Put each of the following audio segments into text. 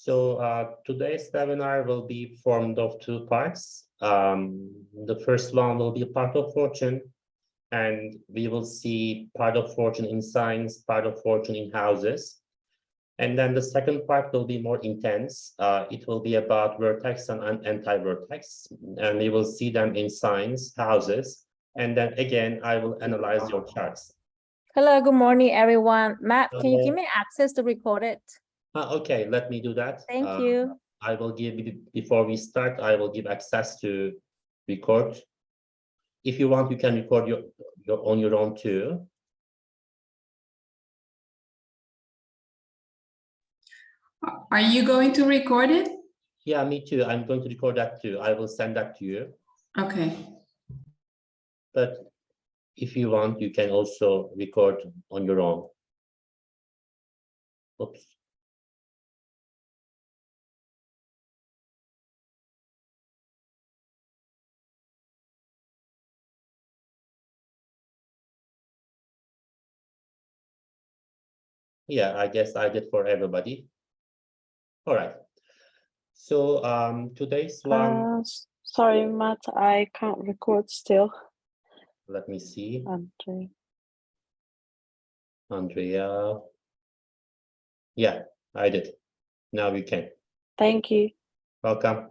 Today's webinar will be formed of two parts. The first one will be part of fortune, and we will see part of fortune in signs, part of fortune in houses. And then the second part will be more intense. It will be about vertex and anti-vertex, and we will see them in signs, houses, and then again, I will analyze your charts. Hello, good morning, everyone. Matt, can you give me access to record it? Okay, let me do that. Thank you. I will give, before we start, I will give access to record. If you want, you can record on your own too. Are you going to record it? Yeah, me too. I'm going to record that too. I will send that to you. Okay. But if you want, you can also record on your own. Oops. Yeah, I guess I did for everybody. All right. So today's one. Sorry, Matt, I can't record still. Let me see. Andre. Andrea. Yeah, I did. Now we can. Thank you. Welcome.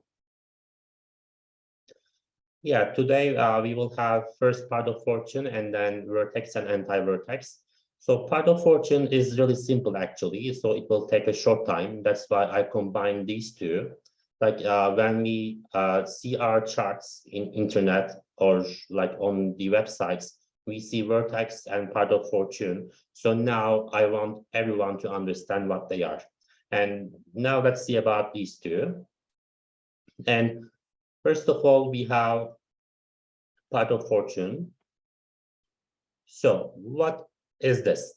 Yeah, today we will have first part of fortune and then vertex and anti-vertex. So part of fortune is really simple actually, so it will take a short time. That's why I combined these two. Like when we see our charts in internet or like on the websites, we see vertex and part of fortune. So now I want everyone to understand what they are. And now let's see about these two. And first of all, we have part of fortune. So what is this?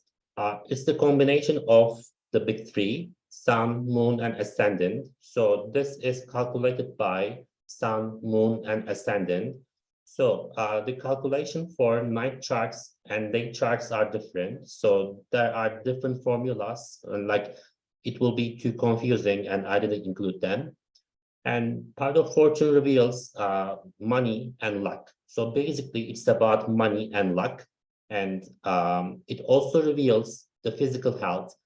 It's the combination of the big three, sun, moon, and ascendant. So this is calculated by sun, moon, and ascendant. So the calculation for night charts and day charts are different. So there are different formulas, and like it will be too confusing, and I didn't include them. And part of fortune reveals money and luck. So basically, it's about money and luck. And it also reveals the physical health,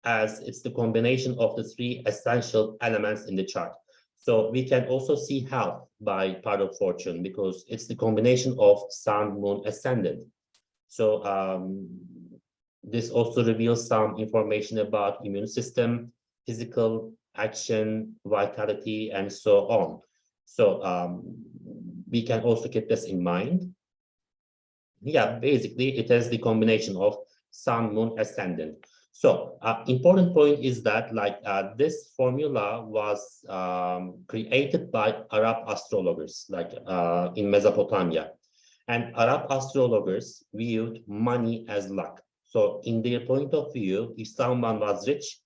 as it's the combination of the three essential elements in the chart. So we can also see health by part of fortune because it's the combination of sun, moon, ascendant. So this also reveals some information about immune system, physical action, vitality, and so on. So we can also keep this in mind. Yeah, basically it is the combination of sun, moon, ascendant. So important point is that like this formula was created by Arab astrologers, like in Mesopotamia. And Arab astrologers viewed money as luck. So in their point of view, if someone was rich,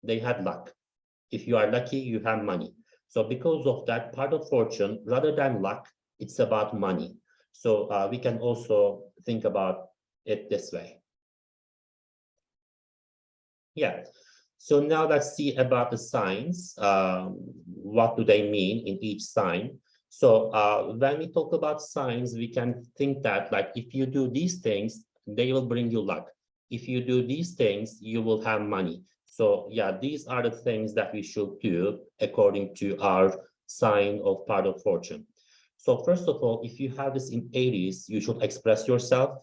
they had luck. If you are lucky, you have money. So because of that, part of fortune, rather than luck, it's about money. So we can also think about it this way. Yeah. So now let's see about the signs. What do they mean in each sign? So when we talk about signs, we can think that like if you do these things, they will bring you luck. If you do these things, you will have money. So yeah, these are the things that we should do according to our sign of part of fortune. So first of all, if you have this in Aries, you should express yourself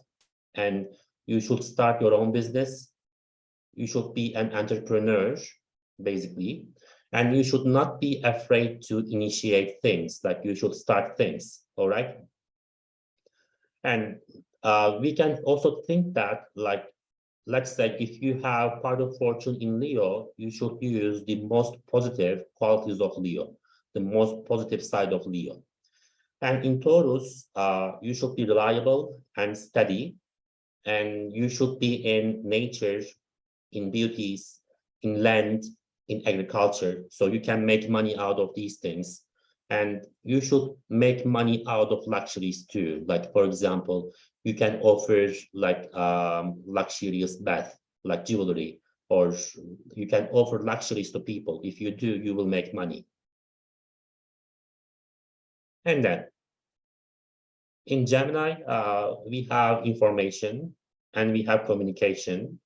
and you should start your own business. You should be an entrepreneur, basically, and you should not be afraid to initiate things, like you should start things, all right? And we can also think that, like, let's say if you have part of fortune in Leo, you should use the most positive qualities of Leo, the most positive side of Leo. And in Taurus, you should be reliable and steady, and you should be in nature, in beauties, in land, in agriculture. So you can make money out of these things. And you should make money out of luxuries too. Like, for example, you can offer like luxurious bath, like jewelry, or you can offer luxuries to people. If you do, you will make money. And then in Gemini, we have information and we have communication.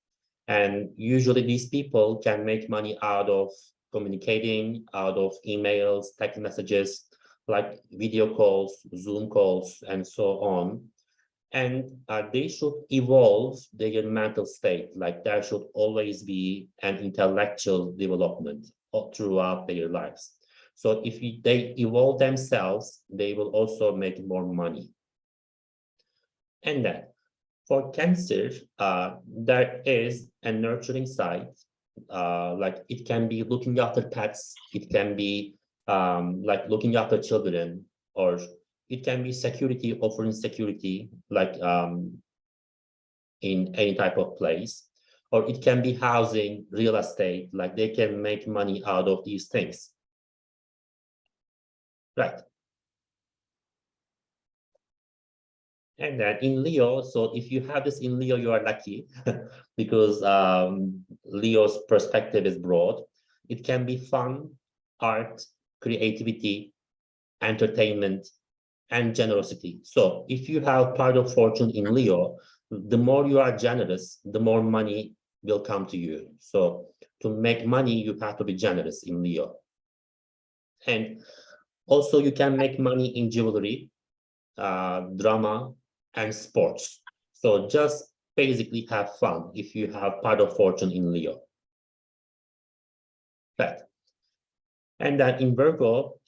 And usually these people can make money out of communicating, out of emails, text messages, like video calls, Zoom calls, and so on. And they should evolve their mental state. Like there should always be an intellectual development throughout their lives. So if they evolve themselves, they will also make more money. And then for Cancer, there is a nurturing side. Like it can be looking after pets, it can be like looking after children, or it can be security, offering security, like in any type of place, or it can be housing, real estate, like they can make money out of these things. Right. And then in Leo, so if you have this in Leo, you are lucky because Leo's perspective is broad. It can be fun, art, creativity, entertainment, and generosity. So if you have part of fortune in Leo, the more you are generous, the more money will come to you. So to make money, you have to be generous in Leo. And also you can make money in jewelry, drama, and sports. So just basically have fun if you have part of fortune in Leo. Right. And then in Virgo,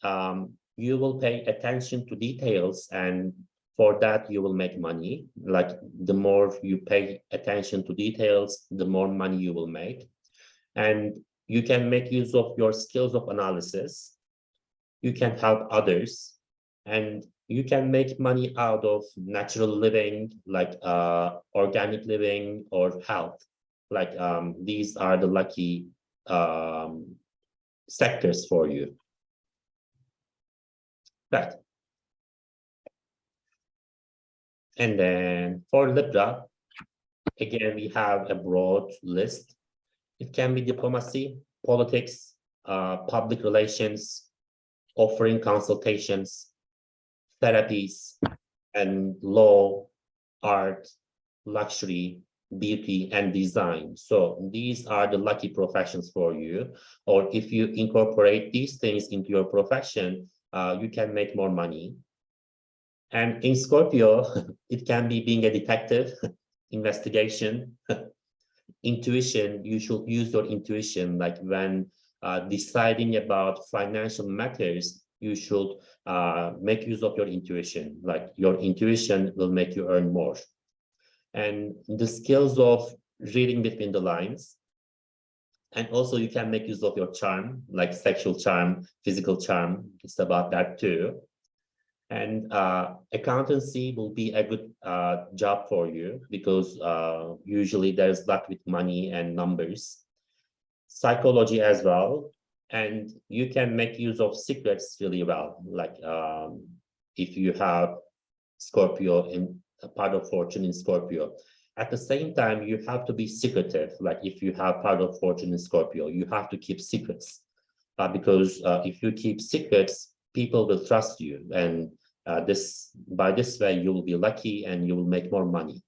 you will pay attention to details, and for that you will make money. Like the more you pay attention to details, the more money you will make. And you can make use of your skills of analysis. You can help others, and you can make money out of natural living, like organic living or health. Like these are the lucky sectors for you. Right. And then for Libra, again, we have a broad list. It can be diplomacy, politics, public relations, offering consultations, therapies, and law, art, luxury, beauty, and design. So these are the lucky professions for you. Or if you incorporate these things into your profession, you can make more money. And in Scorpio, it can be being a detective, investigation, intuition. You should use your intuition, like when deciding about financial matters, you should make use of your intuition. Like your intuition will make you earn more. And the skills of reading between the lines. And also you can make use of your charm, like sexual charm, physical charm. It's about that too. And accountancy will be a good job for you because usually there's luck with money and numbers. Psychology as well. And you can make use of secrets really well. Like if you have Scorpio in a part of fortune in Scorpio. At the same time, you have to be secretive. Like if you have part of fortune in Scorpio, you have to keep secrets because if you keep secrets, people will trust you. And by this way, you will be lucky and you will make more money.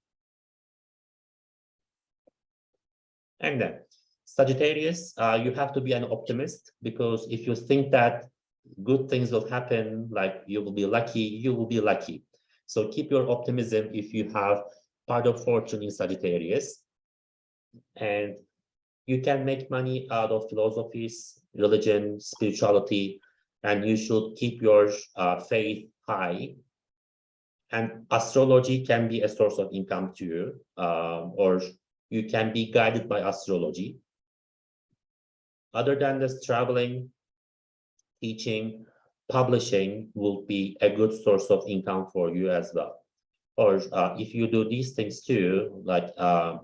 And then Sagittarius, you have to be an optimist because if you think that good things will happen, like you will be lucky, you will be lucky. So keep your optimism if you have part of fortune in Sagittarius. And you can make money out of philosophies, religion, spirituality, and you should keep your faith high. And astrology can be a source of income to you, or you can be guided by astrology. Other than this, traveling, teaching, publishing will be a good source of income for you as well. Or if you do these things too, like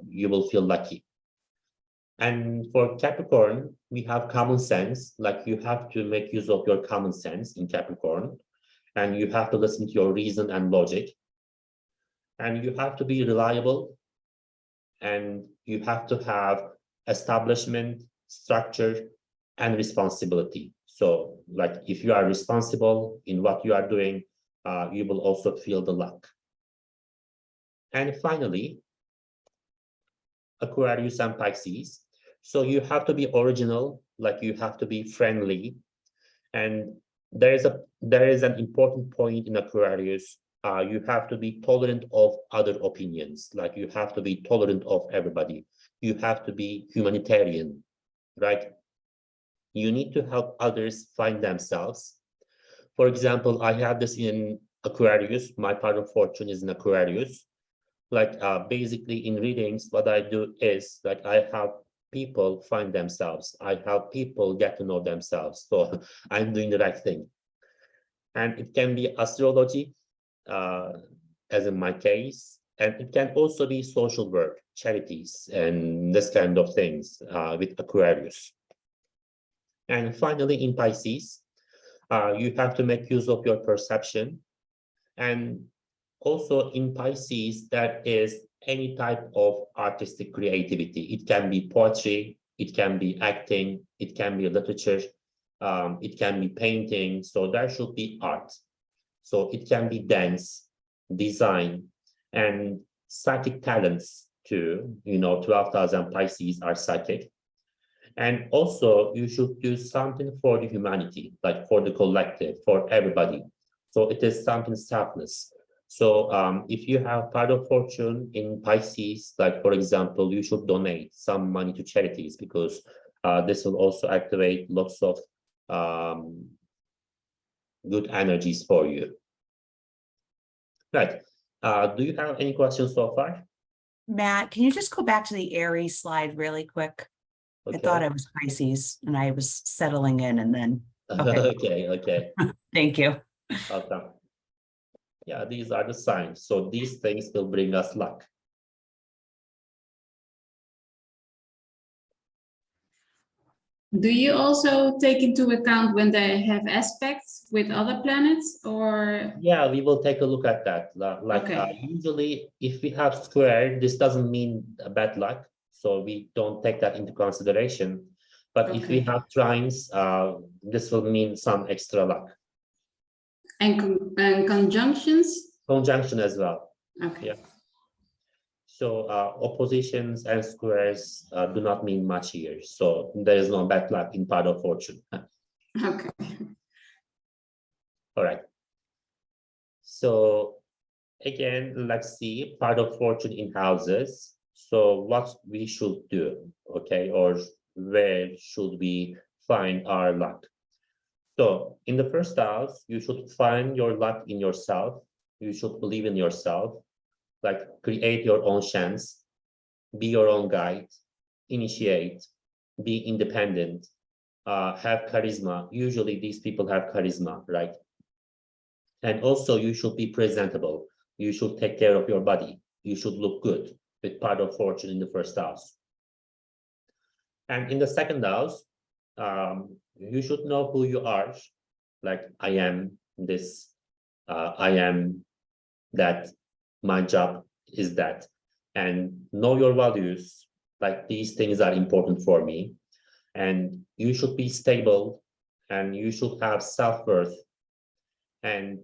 you will feel lucky. And for Capricorn, we have common sense. Like you have to make use of your common sense in Capricorn, and you have to listen to your reason and logic. And you have to be reliable, and you have to have establishment, structure, and responsibility. So like if you are responsible in what you are doing, you will also feel the luck. And finally, Aquarius and Pisces. So you have to be original, like you have to be friendly. And there is an important point in Aquarius. You have to be tolerant of other opinions, like you have to be tolerant of everybody. You have to be humanitarian, right? You need to help others find themselves. For example, I have this in Aquarius. My part of fortune is in Aquarius. Like basically in readings, what I do is like I help people find themselves. I help people get to know themselves. So I'm doing the right thing. And it can be astrology, as in my case, and it can also be social work, charities, and this kind of things with Aquarius. And finally, in Pisces, you have to make use of your perception. And also in Pisces, that is any type of artistic creativity. It can be poetry, it can be acting, it can be literature, it can be painting. So there should be art. So it can be dance, design, and psychic talents too. 12,000 Pisces are psychic. And also you should do something for the humanity, like for the collective, for everybody. So it is something selfless. So if you have part of fortune in Pisces, like for example, you should donate some money to charities because this will also activate lots of good energies for you. Right. Do you have any questions so far? Matt, can you just go back to the Aries slide really quick? Okay. I thought I was Pisces and I was settling in and then, okay. Okay. Thank you. Awesome. Yeah, these are the signs. So these things will bring us luck. Do you also take into account when they have aspects with other planets, or? Yeah, we will take a look at that. Like Okay. usually if we have square, this doesn't mean bad luck. So we don't take that into consideration. But if we Okay. have trines, this will mean some extra luck. And conjunctions? Conjunction as well. Okay. Yeah. So oppositions and squares do not mean much here. So there is no bad luck in part of fortune. Okay. All right. So again, let's see part of fortune in houses. So what we should do, okay, or where should we find our luck? So in the first house, you should find your luck in yourself. You should believe in yourself, like create your own chance, be your own guide, initiate, be independent, have charisma. Usually these people have charisma, right? And also you should be presentable. You should take care of your body. You should look good with part of fortune in the first house. And in the second house, you should know who you are. Like I am this, I am that, my job is that. And know your values, like these things are important for me. And you should be stable and you should have self-worth. And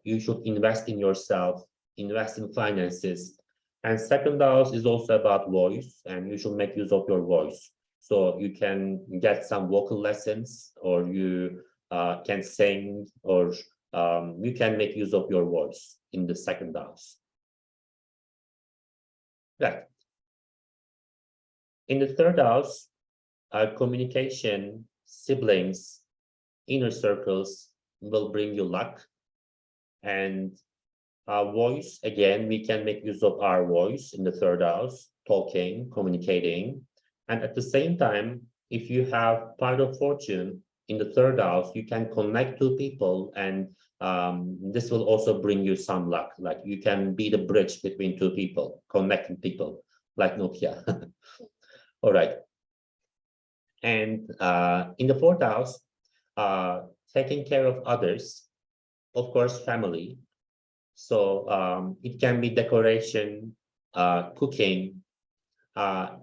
you should invest in yourself, invest in finances. And second house is also about voice, and you should make use of your voice. So you can get some vocal lessons, or you can sing, or you can make use of your voice in the second house. Right. In the third house, communication, siblings, inner circles will bring you luck. And voice, again, we can make use of our voice in the third house, talking, communicating. And at the same time, if you have part of fortune in the third house, you can connect to people, and this will also bring you some luck. Like you can be the bridge between two people, connecting people, like Nokia. All right. And in the fourth house, taking care of others, of course, family. So it can be decoration, cooking,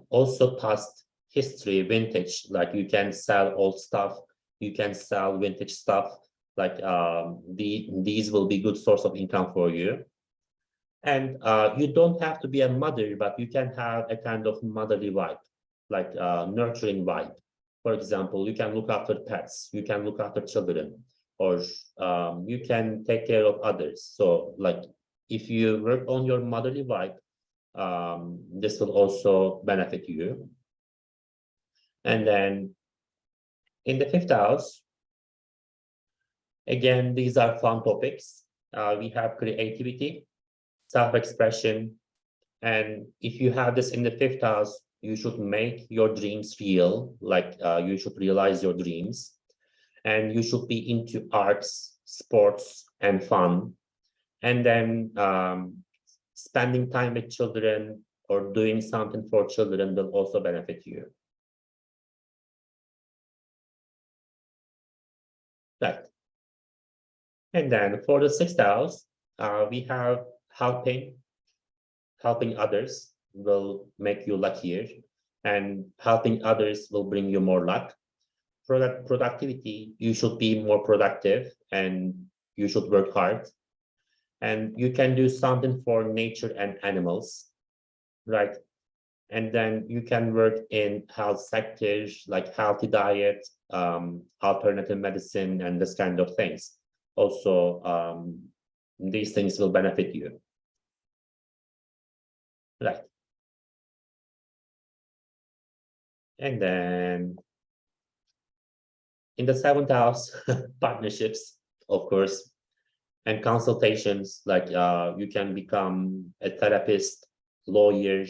also past history, vintage, like you can sell old stuff, you can sell vintage stuff, like these will be good source of income for you. And you don't have to be a mother, but you can have a kind of motherly vibe, like nurturing vibe. For example, you can look after pets, you can look after children, or you can take care of others. So like if you work on your motherly vibe, this will also benefit you. And then in the 5th house, again, these are fun topics. We have creativity, self-expression, and if you have this in the 5th house, you should make your dreams real, like you should realize your dreams, and you should be into arts, sports, and fun. And then spending time with children or doing something for children will also benefit you. Right. And then for the 6th house, we have helping others will make you luckier, and helping others will bring you more luck. Productivity, you should be more productive and you should work hard. And you can do something for nature and animals, right? And then you can work in health sectors like healthy diet, alternative medicine, and this kind of things. Also, these things will benefit you. Right. And then in the 7th house, partnerships, of course, and consultations, like you can become a therapist, lawyer,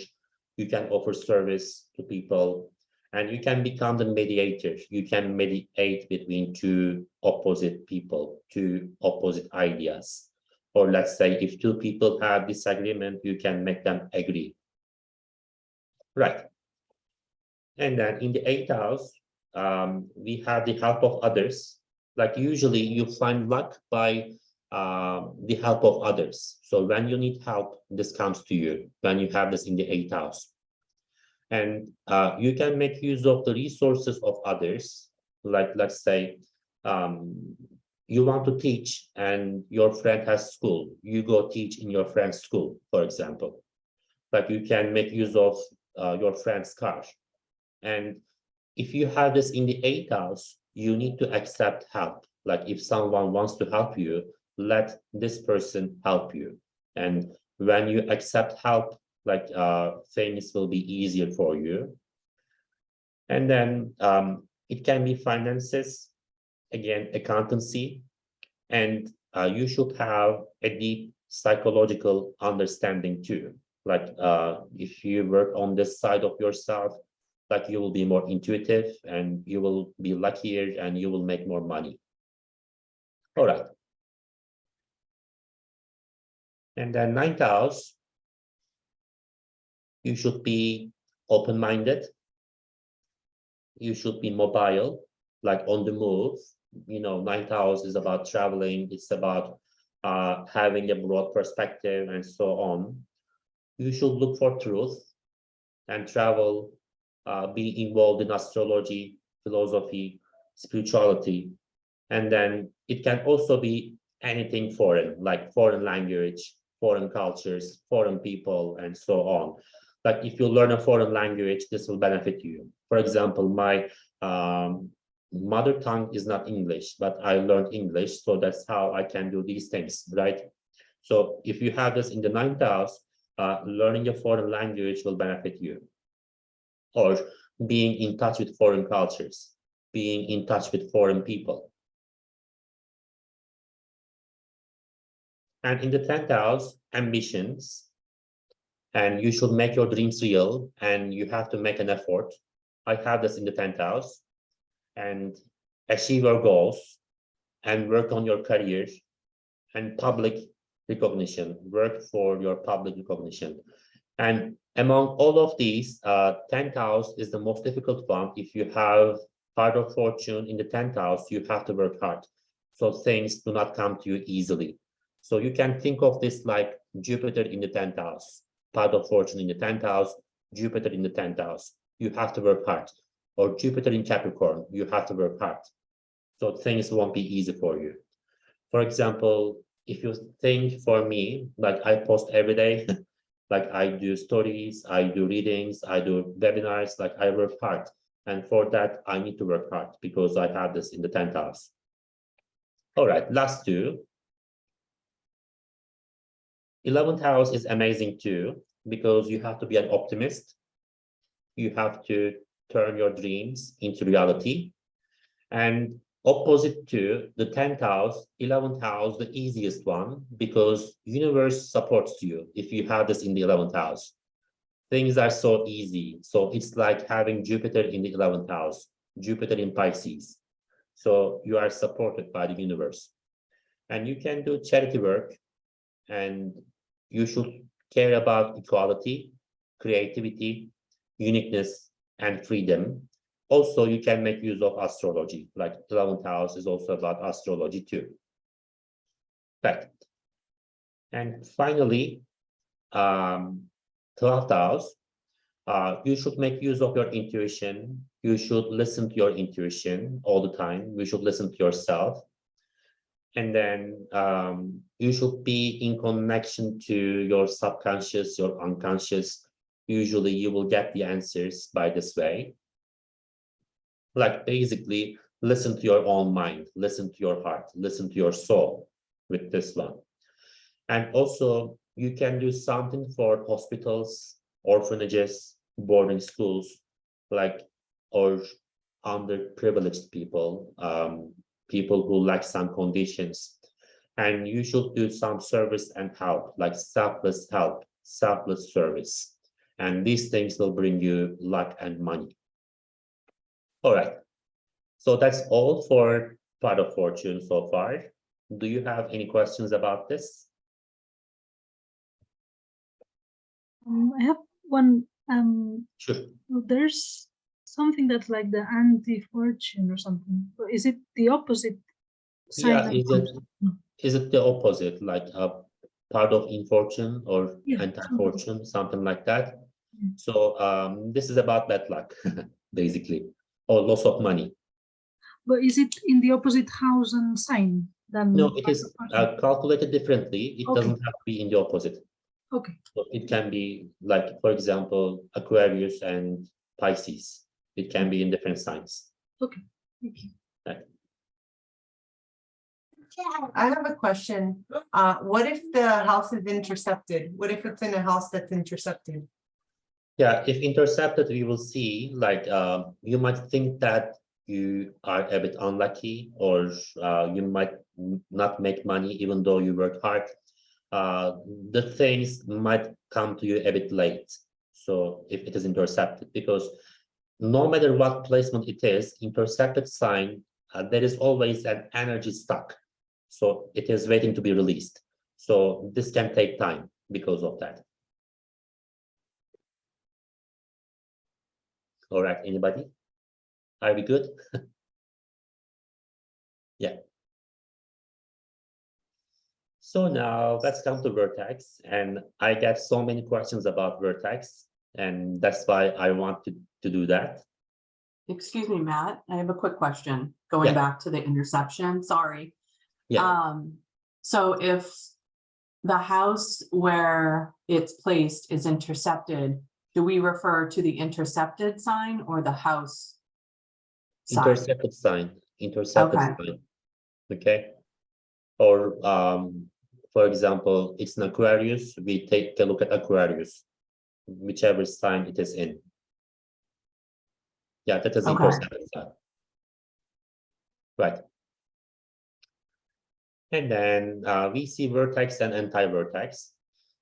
you can offer service to people, and you can become the mediator. You can mediate between two opposite people, two opposite ideas. Or let's say if two people have disagreement, you can make them agree. Right. And then in the 8th house, we have the help of others. Like usually you find luck by the help of others. So when you need help, this comes to you when you have this in the 8th house. And you can make use of the resources of others. Like let's say you want to teach and your friend has school, you go teach in your friend's school, for example. Like you can make use of your friend's car. And if you have this in the 8th house, you need to accept help. Like if someone wants to help you, let this person help you. And when you accept help, like things will be easier for you. And then it can be finances, again, accountancy, and you should have a deep psychological understanding too. Like if you work on this side of yourself, like you will be more intuitive and you will be luckier and you will make more money. All right. And then 9th house, you should be open-minded. You should be mobile, like on the move. You know, 9th house is about traveling. It's about having a broad perspective and so on. You should look for truth and travel, be involved in astrology, philosophy, spirituality. And then it can also be anything foreign, like foreign language, foreign cultures, foreign people, and so on. Like if you learn a foreign language, this will benefit you. For example, my mother tongue is not English, but I learned English, so that's how I can do these things, right? So if you have this in the 9th house, learning a foreign language will benefit you. Or being in touch with foreign cultures, being in touch with foreign people. And in the 10th house, ambitions. And you should make your dreams real and you have to make an effort. I have this in the 10th house. And achieve your goals and work on your career and public recognition, work for your public recognition. And among all of these, 10th house is the most difficult one. If you have part of fortune in the 10th house, you have to work hard. So things do not come to you easily. So you can think of this like Jupiter in the 10th house, part of fortune in the 10th house, Jupiter in the 10th house, you have to work hard. Or Jupiter in Capricorn, you have to work hard. So things won't be easy for you. For example, if you think for me, like I post every day, like I do stories, I do readings, I do webinars, like I work hard. And for that, I need to work hard because I have this in the 10th house. All right, last two. 11th house is amazing too, because you have to be an optimist. You have to turn your dreams into reality. And opposite to the 10th house, 11th house, the easiest one, because universe supports you if you have this in the 11th house. Things are so easy. So it's like having Jupiter in the 11th house, Jupiter in Pisces. So you are supported by the universe. And you can do charity work, and you should care about equality, creativity, uniqueness, and freedom. Also, you can make use of astrology, like 11th house is also about astrology too. Right. And finally, 12th house, you should make use of your intuition. You should listen to your intuition all the time. You should listen to yourself. And then you should be in connection to your subconscious, your unconscious. Usually you will get the answers by this way. Like basically listen to your own mind, listen to your heart, listen to your soul with this one. And also you can do something for hospitals, orphanages, boarding schools, like, or underprivileged people, people who lack some conditions. And you should do some service and help, like selfless help, selfless service. And these things will bring you luck and money. All right. So that's all for part of fortune so far. Do you have any questions about this? I have one. Sure. There's something that's like the anti-fortune or something. Or is it the opposite sign? Yeah, of is it the opposite, like a part of infortune or Yeah, anti-fortune, something like that? Yeah. So this is about bad luck, basically, or loss of money. But is it in the opposite house and sign than? No, it is calculated differently. It Okay. doesn't have to be in the opposite. Okay. So it can be like, for example, Aquarius and Pisces. It can be in different signs. Okay. Thank you. I have a question. What if the house is intercepted? What if it's in a house that's intercepted? Yeah, if intercepted, we will see, like, you might think that you are a bit unlucky, or you might not make money even though you work hard. The things might come to you a bit late. So if it is intercepted, because no matter what placement it is, intercepted sign, there is always an energy stuck. So it is waiting to be released. So this can take time because of that. All right, anybody? Are we good? Yeah. So now let's come to Vertex. And I get so many questions about Vertex, and that's why I want to do that. Excuse me, Matt, I have a quick question, going back to the interception, sorry. Yeah. So if the house where it's placed is intercepted, do we refer to the intercepted sign or the house sign? Intercepted sign. Intercepted Okay. sign. Okay. Or for example, it's an Aquarius. We take a look at Aquarius, whichever sign it is in. Yeah, that is intercepted sign. Right. And then we see vertex and anti-vertex.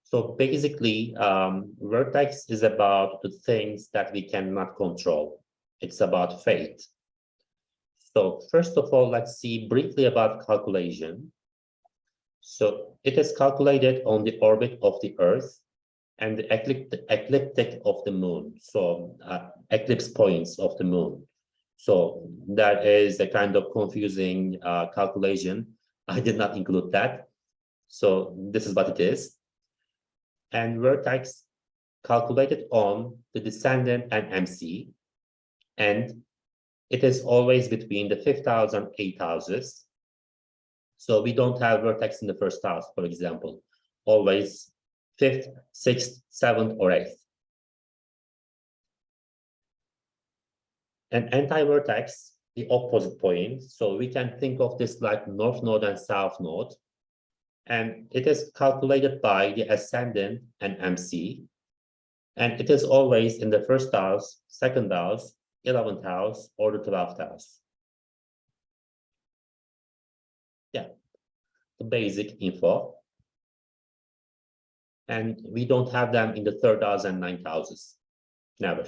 So basically, vertex is about the things that we cannot control. It's about fate. So first of all, let's see briefly about calculation. So it is calculated on the orbit of the Earth and the ecliptic of the moon. So eclipse points of the moon. So that is a kind of confusing calculation. I did not include that. So this is what it is. And vertex calculated on the descendant and MC, and it is always between the 5th house and 8th houses. So we don't have vertex in the 1st house, for example, always 5th, 6th, 7th, or 8th. And anti-vertex, the opposite point. So we can think of this like north node and south node. And it is calculated by the ascendant and MC. And it is always in the 1st house, 2nd house, 11th house, or the 12th house. Yeah, the basic info. And we don't have them in the 3rd house and 9th houses. Never.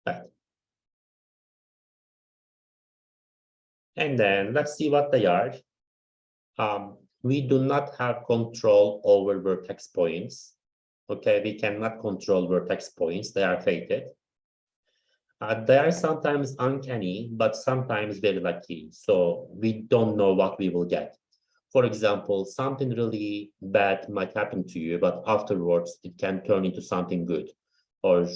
Right. And then let's see what they are. We do not have control over vertex points. Okay, we cannot control vertex points. They are fated. They are sometimes uncanny, but sometimes very lucky. So we don't know what we will get. For example, something really bad might happen to you, but afterwards it can turn into something good. Or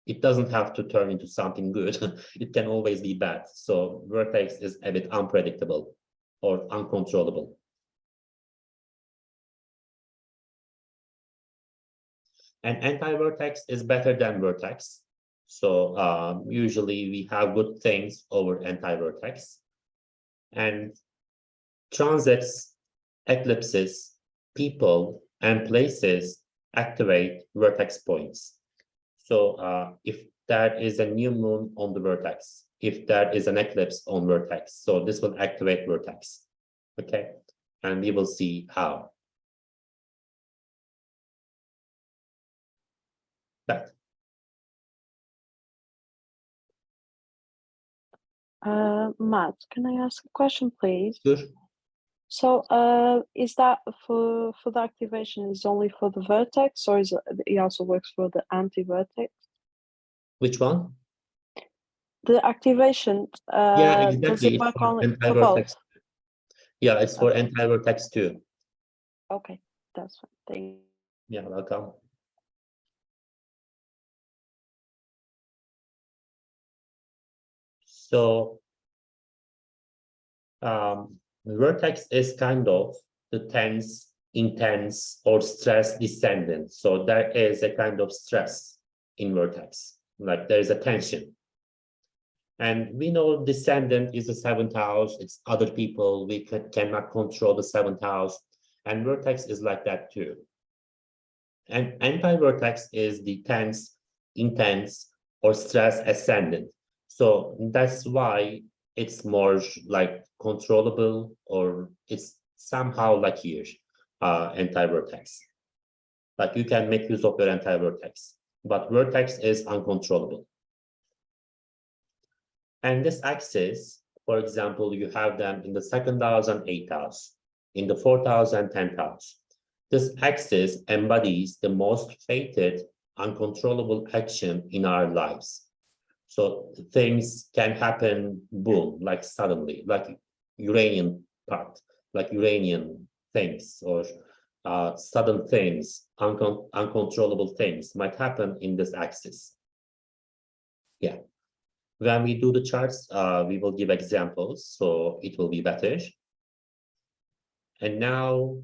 it doesn't have to turn into something good. It can always be bad. So vertex is a bit unpredictable or uncontrollable. And anti-vertex is better than vertex. So usually we have good things over anti-vertex. And transits, eclipses, people, and places activate vertex points. So if there is a new moon on the vertex, if there is an eclipse on vertex, so this will activate vertex. Okay, and we will see how. That. Matt, can I ask a question, please? Sure. So, is that for the activation is only for the vertex, or is it also works for the anti-vertex? Which one? The activation, Yeah, does exactly. it work It's for only for both? anti-vertex. Yeah, it's for Okay. anti-vertex too. Okay, that's fine. Thank you. Yeah, welcome. So vertex is kind of the tense, intense, or stress descendant. So there is a kind of stress in vertex, like there is a tension. And we know descendant is the 7th house, it's other people, we cannot control the 7th house, and vertex is like that too. And anti-vertex is the tense, intense, or stress ascendant. So that's why it's more like controllable, or it's somehow like here, anti-vertex. Like you can make use of your anti-vertex, but vertex is uncontrollable. And this axis, for example, you have them in the 2nd house and 8th house, in the 4th house and 10th house. This axis embodies the most fated, uncontrollable action in our lives. So things can happen, boom, like suddenly, like Uranian part, like Uranian things, or sudden things, uncontrollable things might happen in this axis. Yeah. When we do the charts, we will give examples, so it will be better. And now,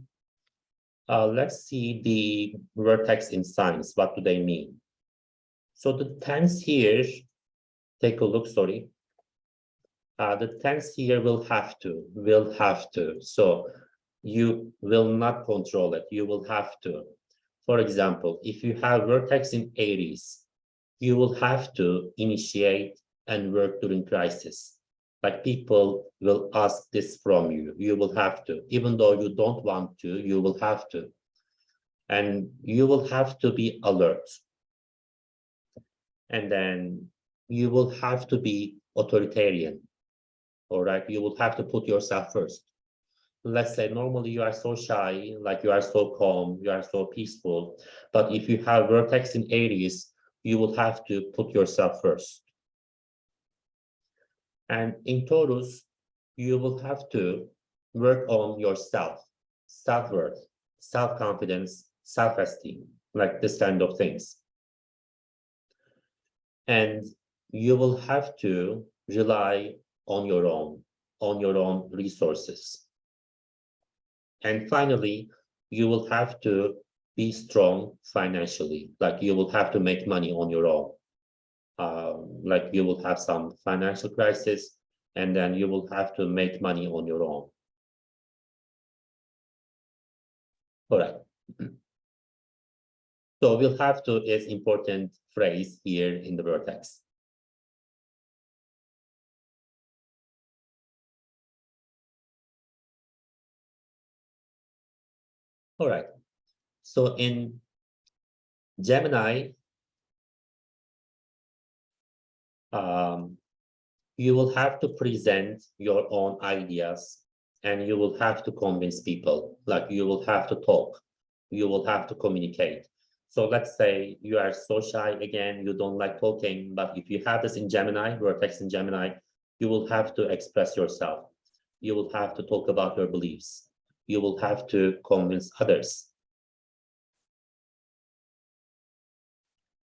let's see the vertex in signs. What do they mean? So the tense here, take a look, sorry. The tense here will have to. So you will not control it, you will have to. For example, if you have vertex in Aries, you will have to initiate and work during crisis. Like people will ask this from you. You will have to, even though you don't want to, you will have to. And you will have to be alert. And then you will have to be authoritarian. All right, you will have to put yourself first. Let's say normally you are so shy, like you are so calm, you are so peaceful. But if you have vertex in Aries, you will have to put yourself first. And in Taurus, you will have to work on yourself, self-worth, self-confidence, self-esteem, like this kind of things. And you will have to rely on your own resources. And finally, you will have to be strong financially, like you will have to make money on your own. Like you will have some financial crisis, and then you will have to make money on your own. All right. So we'll have to is important phrase here in the vertex. All right. So in Gemini, you will have to present your own ideas and you will have to convince people, like you will have to talk, you will have to communicate. So let's say you are so shy again, you don't like talking, but if you have this in Gemini, vertex in Gemini, you will have to express yourself. You will have to talk about your beliefs. You will have to convince others.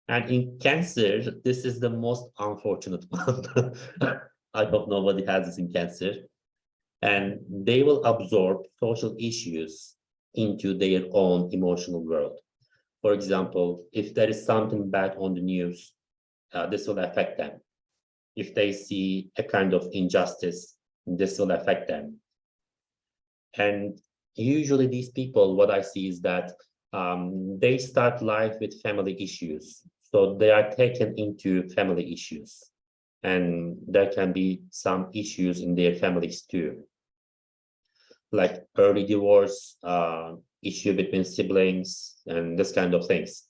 And in Cancer, this is the most unfortunate one. I hope nobody has this in Cancer. And they will absorb social issues into their own emotional world. For example, if there is something bad on the news, this will affect them. If they see a kind of injustice, this will affect them. And usually these people, what I see is that they start life with family issues. So they are taken into family issues. And there can be some issues in their families too, like early divorce, issue between siblings, and this kind of things.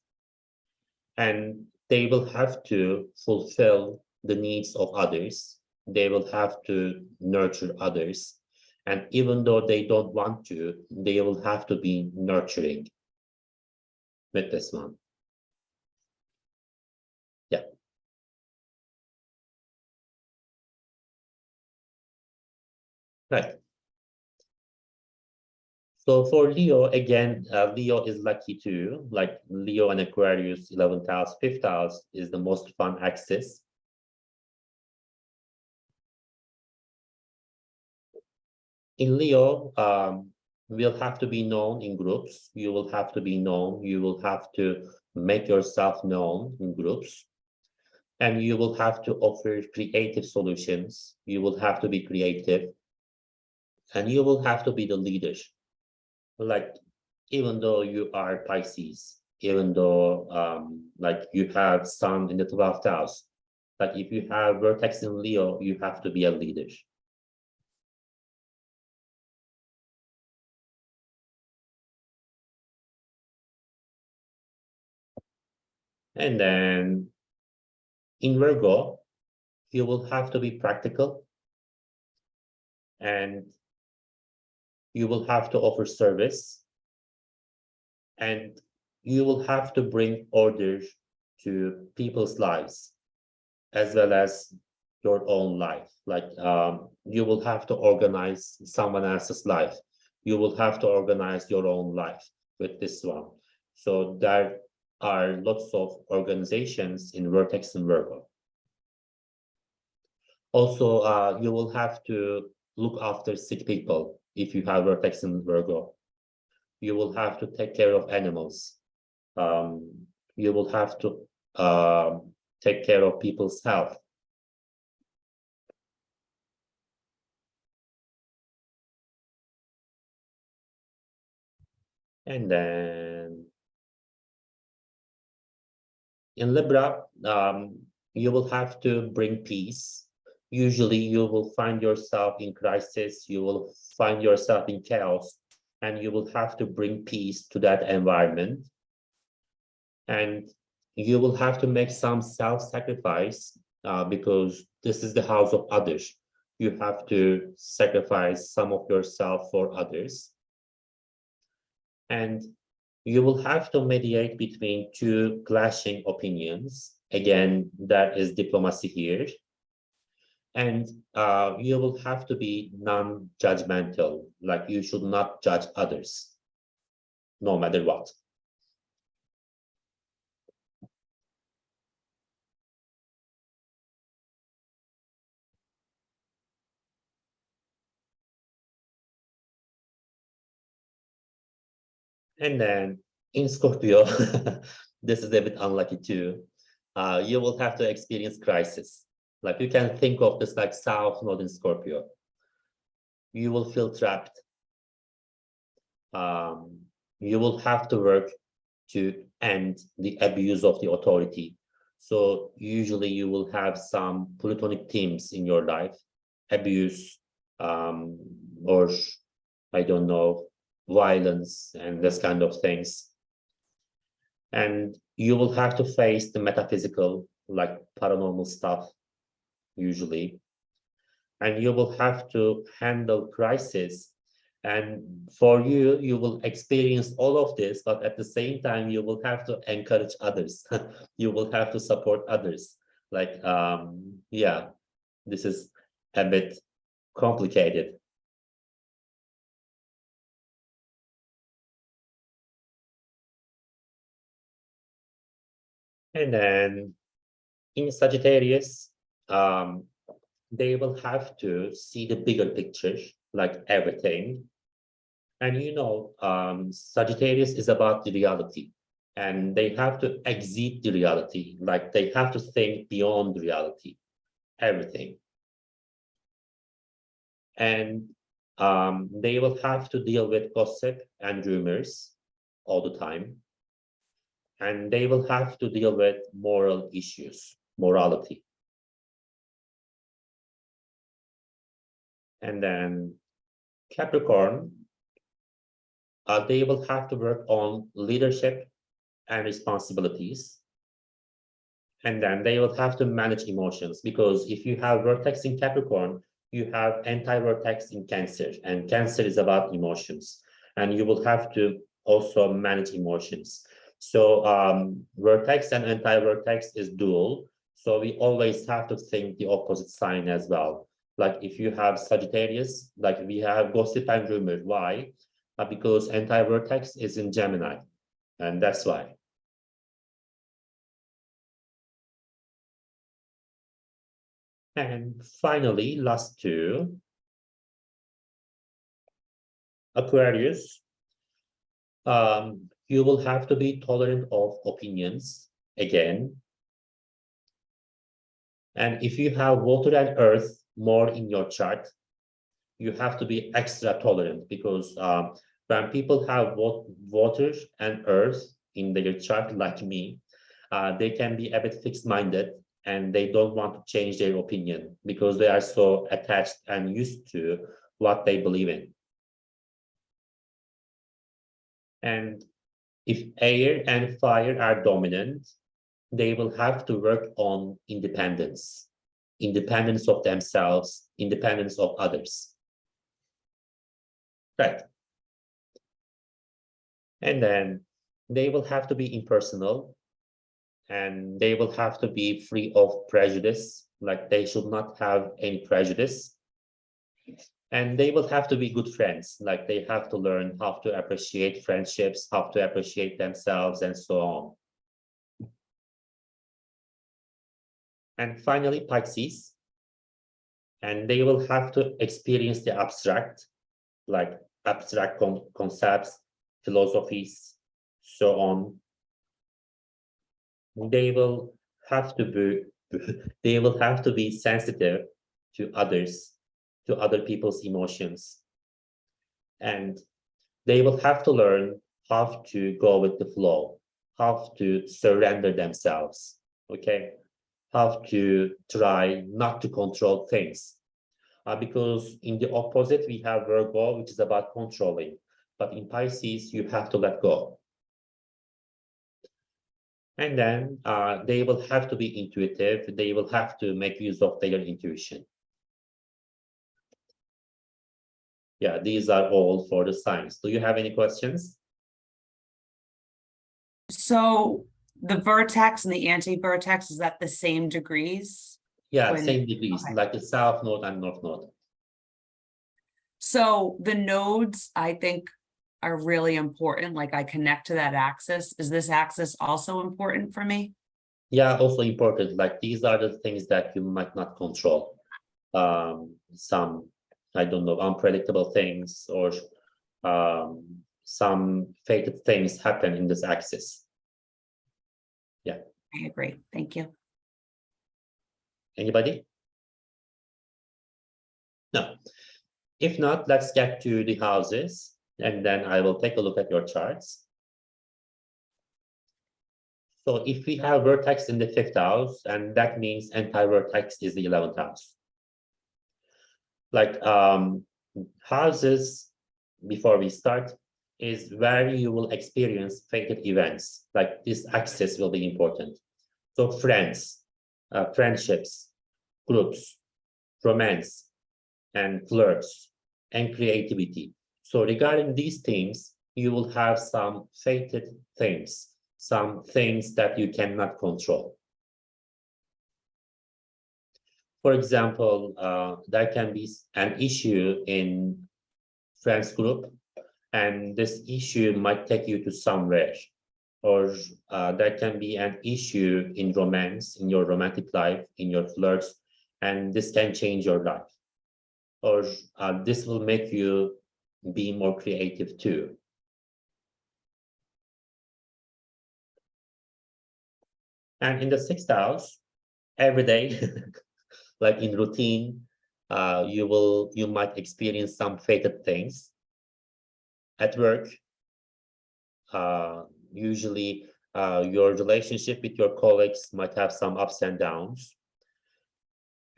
And they will have to fulfill the needs of others. They will have to nurture others. And even though they don't want to, they will have to be nurturing with this one. Yeah. Right. So for Leo, again, Leo is lucky too. Like Leo and Aquarius, 11th house, 5th house is the most fun axis. In Leo, will have to be known in groups. You will have to be known. You will have to make yourself known in groups. And you will have to offer creative solutions. You will have to be creative. And you will have to be the leader. Like, even though you are Pisces, even though like you have Sun in the 12th house, but if you have vertex in Leo, you have to be a leader. And then in Virgo, you will have to be practical and you will have to offer service and you will have to bring order to people's lives as well as your own life. Like you will have to organize someone else's life. You will have to organize your own life with this one. So there are lots of organizations in Vertex and Virgo. Also, you will have to look after sick people if you have Vertex and Virgo. You will have to take care of animals. You will have to take care of people's health. And then in Libra, you will have to bring peace. Usually you will find yourself in crisis, you will find yourself in chaos, and you will have to bring peace to that environment. And you will have to make some self-sacrifice because this is the house of others. You have to sacrifice some of yourself for others. And you will have to mediate between two clashing opinions. Again, that is diplomacy here. And you will have to be non-judgmental, like you should not judge others. no matter what. And then in Scorpio, this is a bit unlucky too. You will have to experience crisis. Like you can think of this like South Node in Scorpio. You will feel trapped. You will have to work to end the abuse of the authority. So usually you will have some plutonic themes in your life, abuse, or I don't know, violence and this kind of things. And you will have to face the metaphysical, like paranormal stuff, usually. And you will have to handle crisis. And for you, you will experience all of this, but at the same time, you will have to encourage others. You will have to support others. Like, yeah, this is a bit complicated. And then in Sagittarius, they will have to see the bigger picture, like everything. And you know, Sagittarius is about the reality, and they have to exceed the reality, like they have to think beyond reality, everything. And they will have to deal with gossip and rumors all the time. And they will have to deal with moral issues, morality. And then Capricorn, they will have to work on leadership and responsibilities. And then they will have to manage emotions, because if you have vertex in Capricorn, you have anti-vertex in Cancer, and Cancer is about emotions. And you will have to also manage emotions. So vertex and anti-vertex is dual. So we always have to think the opposite sign as well. Like if you have Sagittarius, like we have gossip and rumor. Why? Because anti-vertex is in Gemini, and that's why. And finally, last two, Aquarius. You will have to be tolerant of opinions again. And if you have water and earth more in your chart, you have to be extra tolerant, because when people have water and earth in their chart, like me, they can be a bit fixed-minded, and they don't want to change their opinion because they are so attached and used to what they believe in. And if air and fire are dominant, they will have to work on independence, independence of themselves, independence of others. Right. And then they will have to be impersonal, and they will have to be free of prejudice, like they should not have any prejudice. And they will have to be good friends, like they have to learn how to appreciate friendships, how to appreciate themselves, and so on. And finally, Pisces. And they will have to experience the abstract, like abstract concepts, philosophies, so on. They will have to be sensitive to others, to other people's emotions. And they will have to learn how to go with the flow, how to surrender themselves, okay? How to try not to control things. Because in the opposite, we have Virgo, which is about controlling. But in Pisces, you have to let go. And then they will have to be intuitive. They will have to make use of their intuition. Yeah, these are all for the signs. Do you have any questions? So the vertex and the anti-vertex, is that the same degrees? Yeah, When- same degrees, okay. like the South Node and North Node. So the nodes, I think are really important, like I connect to that axis. Is this axis also important for me? Yeah, also important. Like these are the things that you might not control. Some, I don't know, unpredictable things or some fated things happen in this axis. Yeah. I agree. Thank you. Anybody? No. If not, let's get to the houses, and then I will take a look at your charts. So if we have vertex in the 5th house, and that means anti-vertex is the 11th house. Like houses, before we start, is where you will experience fated events. Like this axis will be important. So friends, friendships, groups, romance, and flirts, and creativity. So regarding these things, you will have some fated things, some things that you cannot control. For example, there can be an issue in friends group, and this issue might take you to somewhere. Or there can be an issue in romance, in your romantic life, in your flirts, and this can change your life. Or this will make you be more creative too. And in the 6th house, every day, like in routine, you might experience some fated things. At work, usually your relationship with your colleagues might have some ups and downs.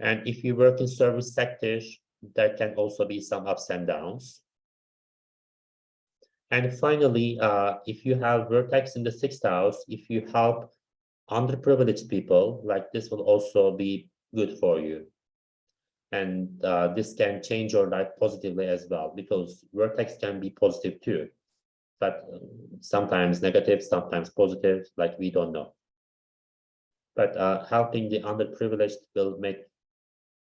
And if you work in service sector, there can also be some ups and downs. And finally, if you have vertex in the 6th house, if you help underprivileged people, like this will also be good for you. And this can change your life positively as well, because vertex can be positive too, but sometimes negative, sometimes positive, like we don't know. But helping the underprivileged will make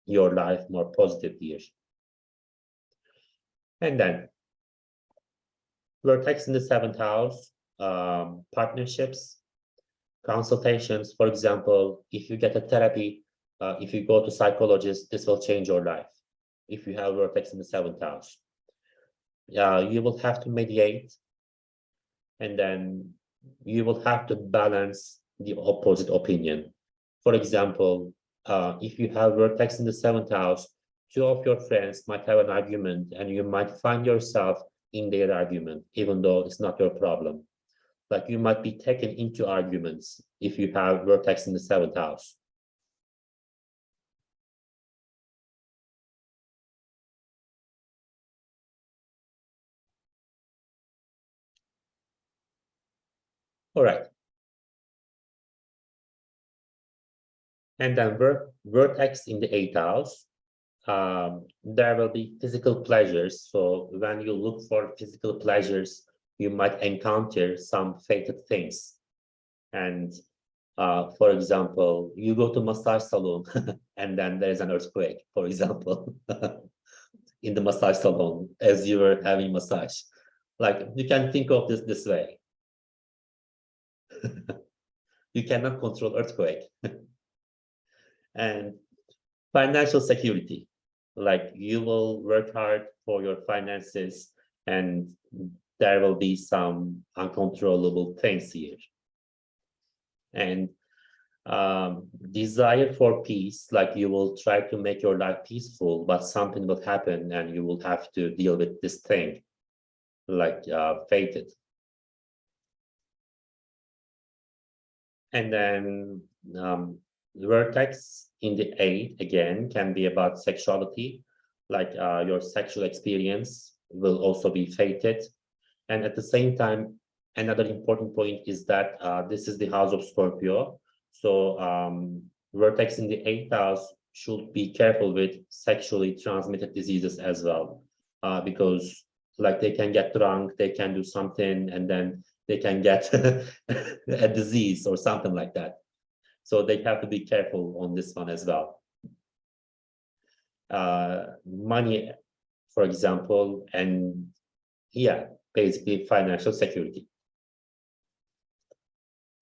your life more positive here. And then vertex in the 7th house, partnerships, consultations. For example, if you get a therapy, if you go to psychologist, this will change your life. If you have vertex in the 7th house, you will have to mediate, and then you will have to balance the opposite opinion. For example, if you have vertex in the 7th house, 2 of your friends might have an argument, and you might find yourself in their argument, even though it's not your problem. Like you might be taken into arguments if you have vertex in the 7th house. All right. And then vertex in the 8th house, there will be physical pleasures. So when you look for physical pleasures, you might encounter some fated things. And for example, you go to massage salon and then there's an earthquake, for example, in the massage salon as you were having massage. Like you can think of this way. You cannot control earthquake. And financial security, like you will work hard for your finances and there will be some uncontrollable things here. And desire for peace, like you will try to make your life peaceful, but something will happen and you will have to deal with this thing, like fated. And then vertex in the 8th again can be about sexuality, like your sexual experience will also be fated. And at the same time, another important point is that this is the house of Scorpio. So vertex in the 8th house should be careful with sexually transmitted diseases as well, because like they can get drunk, they can do something, and then they can get a disease or something like that. So they have to be careful on this one as well. Money, for example, and yeah, basically financial security.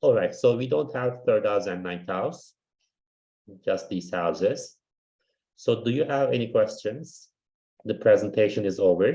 All right, so we don't have third house and ninth house, just these houses. So do you have any questions? The presentation is over.